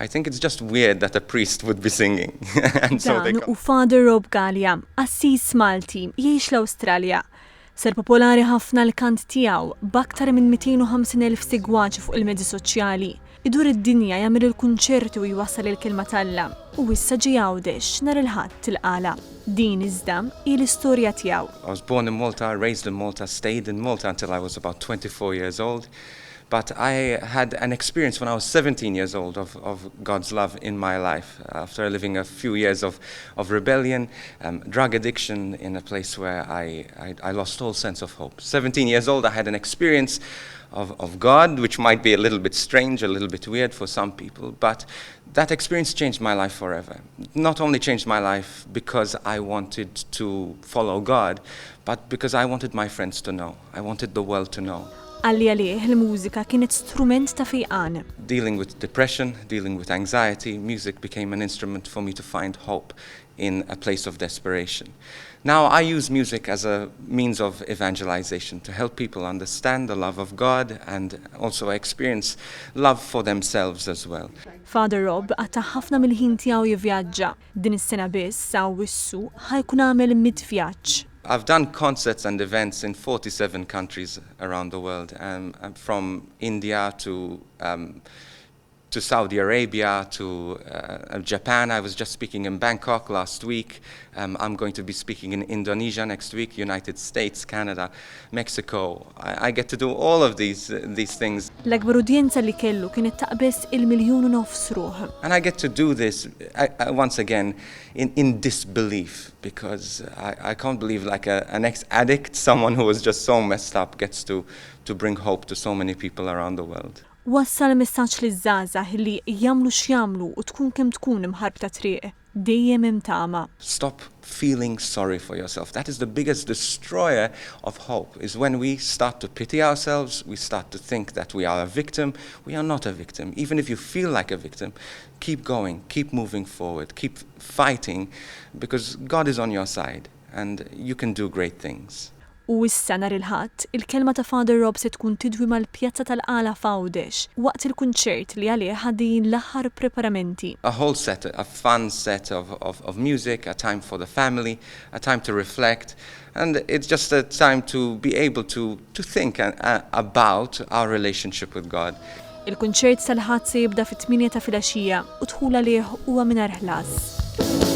I think it's just weird that a priest would be singing. And so they Dan u Father Rob Galea, qassis Malti, jgħix l-Awstralja. Ser popolari ħafna l-kant tiegħu b'aktar minn 250,000 segwaċi fuq il-medji soċjali. Idur id-dinja jagħmel il-kunċerti u jwassal il-kelma talla u issa ġie għawdex nhar il-Ħadd il-Qala. Din iżda hi l-istorja tiegħu. I was born in Malta, raised in Malta, stayed in Malta until I was about 24 years old. But I had an experience when I was 17 years old of God's love in my life, after living a few years of rebellion, drug addiction in a place where I lost all sense of hope. 17 years old, I had an experience of God, which might be a little bit strange, a little bit weird for some people, but that experience changed my life forever. Not only changed my life because I wanted to follow God, but because I wanted my friends to know. I wanted the world to know. Għalli għalih il-mużika kienet strument ta' fejqan. Dealing with depression, dealing with anxiety, music became an instrument for me to find hope in a place of desperation. Now I use music as a means of evangelization to help people understand the love of God and also experience love for themselves as well. Father Rob għata ħafna mill-ħin tiegħu jivvjaġġa. Din is-sena biss sa wissu ħajkun għamel 100 vjaġġ. I've done concerts and events in 47 countries around the world, from India to Saudi Arabia to Japan. I was just speaking in Bangkok last week. I'm going to be speaking in Indonesia next week, United States, Canada, Mexico. I get to do all of these things. L-akbar udjenza li kellu kienet taqbes 1.5 miljun ruħ. And I get to do this once again in disbelief, because I can't believe like an ex-addict, someone who was just so messed up, gets to bring hope to so many people around the world. Wassal messaġġ liż-żgħażagħ li jagħmlu x'jagħmlu u tkun kemm tkun imħarb ta' triq, dejjem hemm tama. Stop feeling sorry for yourself. That is the biggest destroyer of hope, is when we start to pity ourselves, we start to think that we are a victim. We are not a victim. Even if you feel like a victim, keep going, keep moving forward, keep fighting, because God is on your side and you can do great things. U issa nhar il-Ħadd, il-kelma ta' Father Rob se tkun tidwi mal-pjazza tal-Qala f'Għawdex waqt il-kunċert li għalih ħaddin l-aħħar preparamenti. A whole set, a fun set of music, a time for the family, a time to reflect, and it's just a time to be able to think about our relationship with God. Il-kunċert sal-Ħadd se jibda fit-8 ta' filgħaxija u dħul għalih huwa mingħajr ħlas.